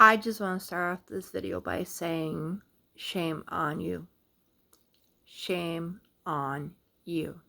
I just want to start off this video by saying shame on you. Shame on you.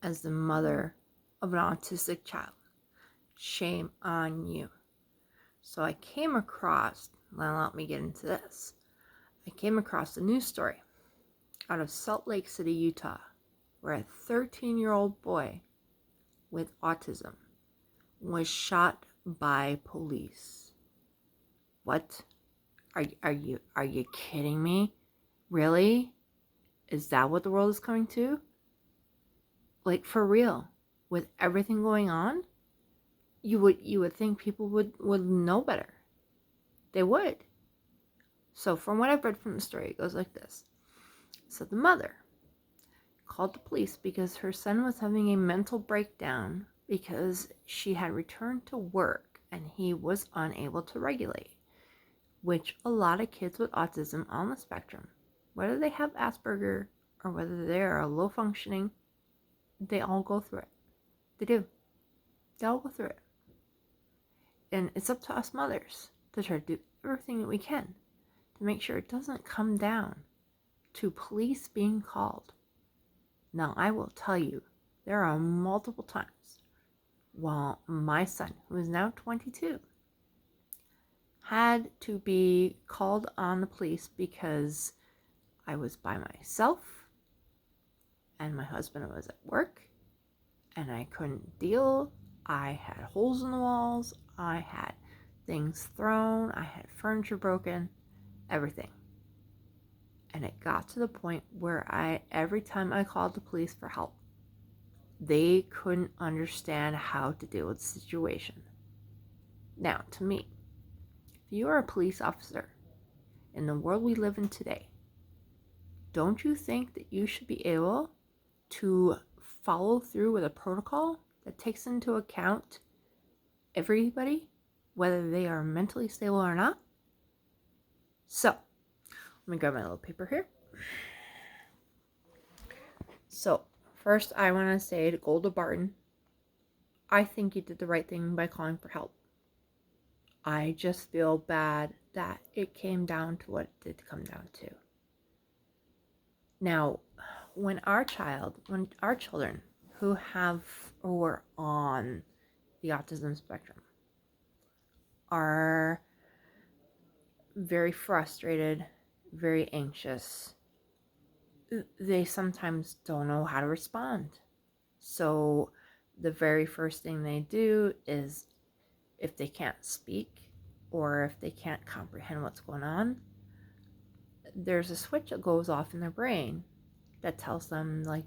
As the mother of an autistic child, shame on you. So I came across, let me get into this. I came across a news story out of Salt Lake City, Utah, where a 13-year-old boy with autism was shot by police. What? Are you kidding me? Really? Is that what the world is coming to? Like, for real? With everything going on? You would think people would know better. They would. So from what I've read from the story, it goes like this. So the mother called the police because her son was having a mental breakdown because she had returned to work and he was unable to regulate, which a lot of kids with autism on the spectrum, whether they have Asperger or whether they are low functioning, they all go through it. They do. They all go through it. And it's up to us mothers to try to do everything that we can to make sure it doesn't come down to police being called. Now, I will tell you, there are multiple times while my son, who is now 22, had to be called on the police because I was by myself and my husband was at work and I couldn't deal. I had holes in the walls, I had things thrown, I had furniture broken, everything. And it got to the point where every time I called the police for help, they couldn't understand how to deal with the situation. Now, to me, if you are a police officer in the world we live in today, don't you think that you should be able to follow through with a protocol that takes into account everybody, whether they are mentally stable or not? So, let me grab my little paper here. So, first I want to say to Golda Barton, I think you did the right thing by calling for help. I just feel bad that it came down to what it did come down to. Now, when our children who are on the autism spectrum are very frustrated, very anxious, they sometimes don't know how to respond. So the very first thing they do is, if they can't speak or if they can't comprehend what's going on, there's a switch that goes off in their brain that tells them, like,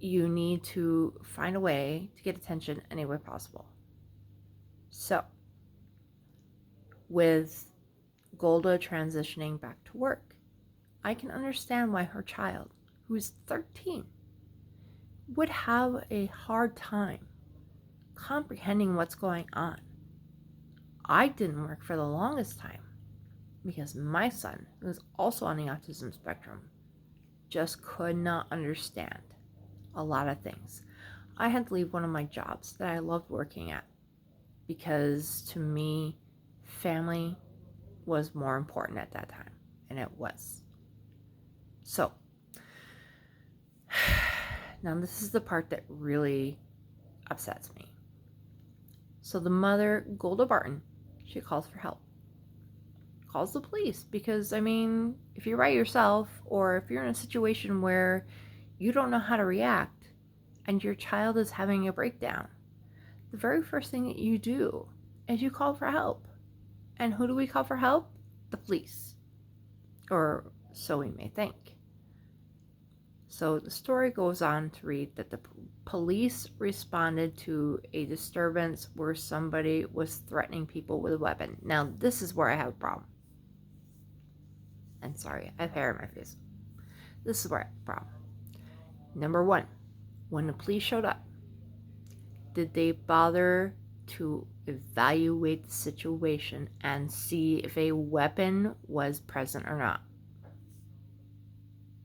you need to find a way to get attention any way possible. So with Golda transitioning back to work, I can understand why her child, who's 13, would have a hard time comprehending what's going on. I didn't work for the longest time because my son, who is also on the autism spectrum, just could not understand a lot of things. I had to leave one of my jobs that I loved working at because, to me, family was more important at that time, and it was. So, now this is the part that really upsets me. So the mother, Golda Barton, she calls for help. Calls the police because, I mean, if you're by yourself or if you're in a situation where you don't know how to react and your child is having a breakdown, the very first thing that you do is you call for help. And who do we call for help? The police. Or so we may think. So the story goes on to read that the police responded to a disturbance where somebody was threatening people with a weapon. Now, this is where I have a problem. And sorry, I have hair in my face. This is where I have a problem. Number one, when the police showed up, did they bother to evaluate the situation and see if a weapon was present or not?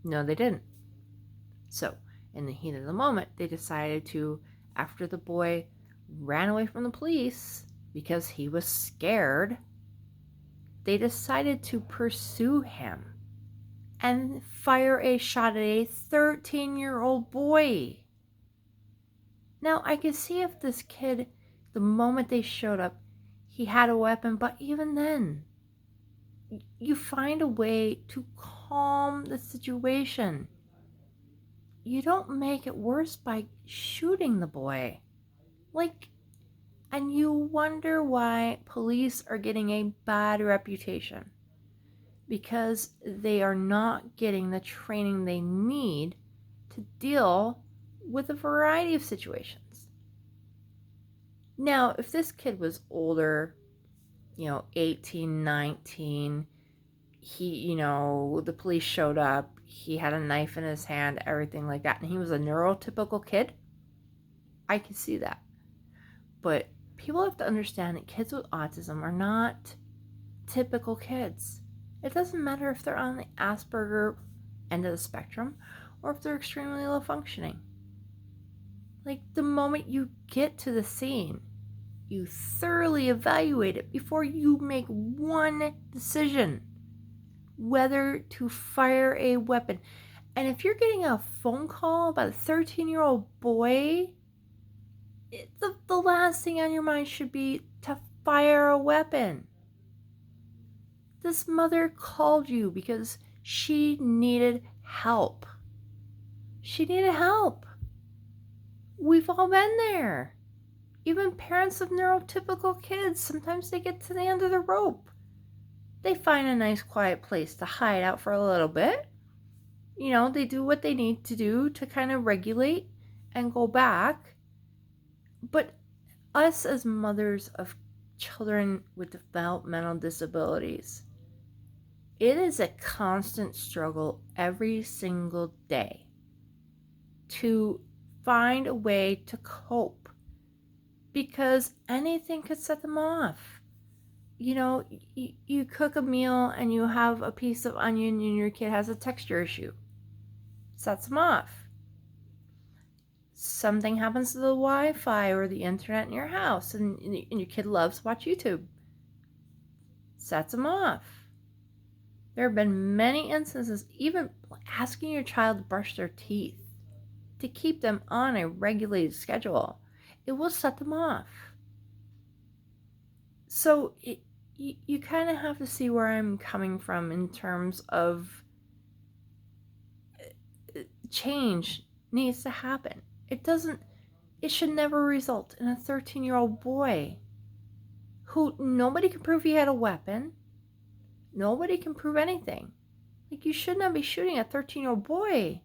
No, they didn't. So, in the heat of the moment, they decided to, after the boy ran away from the police because he was scared, they decided to pursue him and fire a shot at a 13-year-old boy. Now, I could see if this kid, the moment they showed up, he had a weapon, but even then, you find a way to calm the situation. You don't make it worse by shooting the boy. And you wonder why police are getting a bad reputation. Because they are not getting the training they need to deal with a variety of situations. Now, if this kid was older, 18, 19, the police showed up, he had a knife in his hand, everything like that, and he was a neurotypical kid, I could see that. But people have to understand that kids with autism are not typical kids. It doesn't matter if they're on the Asperger end of the spectrum or if they're extremely low functioning. The moment you get to the scene, you thoroughly evaluate it before you make one decision whether to fire a weapon. And if you're getting a phone call about a 13-year-old boy, the last thing on your mind should be to fire a weapon. This mother called you because she needed help. She needed help. We've all been there. Even parents of neurotypical kids, sometimes they get to the end of the rope. They find a nice quiet place to hide out for a little bit. They do what they need to do to kind of regulate and go back. But us as mothers of children with developmental disabilities, it is a constant struggle every single day to find a way to cope, because anything could set them off. You cook a meal and you have a piece of onion and your kid has a texture issue. Sets them off. Something happens to the Wi-Fi or the internet in your house and your kid loves to watch YouTube. Sets them off. There have been many instances, even asking your child to brush their teeth, to keep them on a regulated schedule. It will set them off. So you kind of have to see where I'm coming from in terms of change needs to happen. It should never result in a 13-year-old boy who nobody can prove he had a weapon. Nobody can prove anything. You should not be shooting a 13-year-old boy.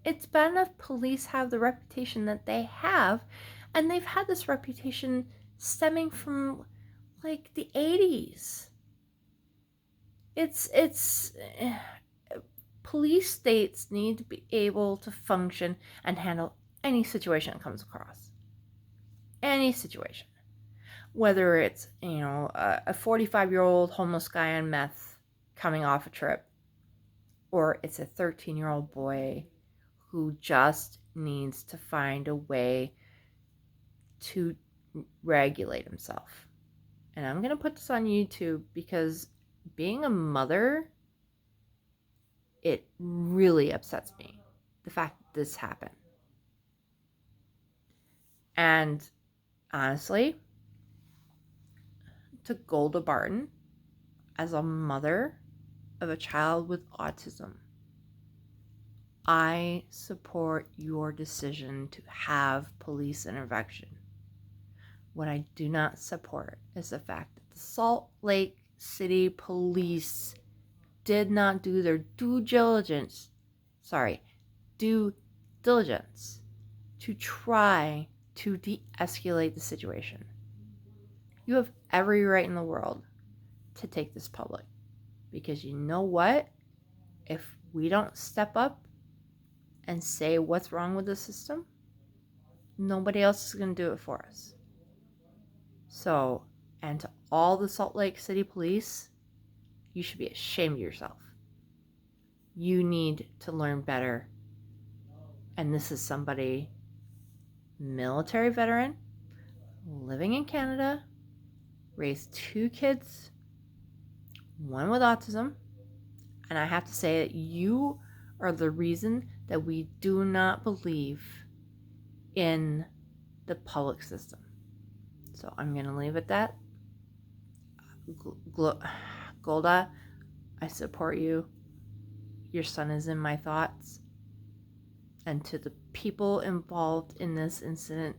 It's bad enough police have the reputation that they have, and they've had this reputation stemming from the 80s. It's police states need to be able to function and handle any situation that comes across. Any situation. Whether it's, a 45-year-old homeless guy on meth coming off a trip, or it's a 13-year-old boy who just needs to find a way to regulate himself. And I'm going to put this on YouTube because being a mother, it really upsets me, the fact that this happened. And honestly, to Golda Barton, as a mother of a child with autism, I support your decision to have police intervention. What I do not support is the fact that the Salt Lake City Police did not do their due diligence to try to de-escalate the situation. You have every right in the world to take this public, because you know what? If we don't step up and say what's wrong with the system, nobody else is going to do it for us. So, and to all the Salt Lake City Police, you should be ashamed of yourself. You need to learn better. And this is somebody, military veteran, living in Canada, raised 2 kids one with autism, and I have to say that you are the reason that we do not believe in the public system. So I'm going to leave it at that. Golda, I support you. Your son is in my thoughts. And to the people involved in this incident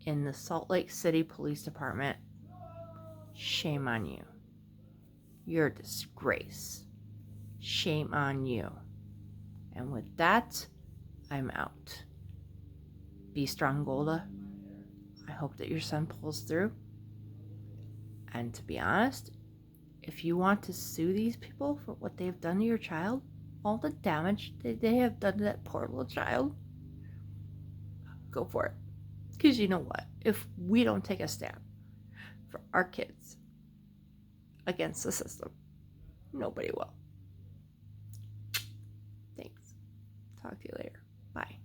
in the Salt Lake City Police Department, shame on you. You're a disgrace. Shame on you. And with that, I'm out. Be strong, Golda. I hope that your son pulls through. And to be honest, if you want to sue these people for what they've done to your child, all the damage that they have done to that poor little child, go for it. Because you know what? If we don't take a stand for our kids against the system, nobody will. Thanks. Talk to you later. Bye.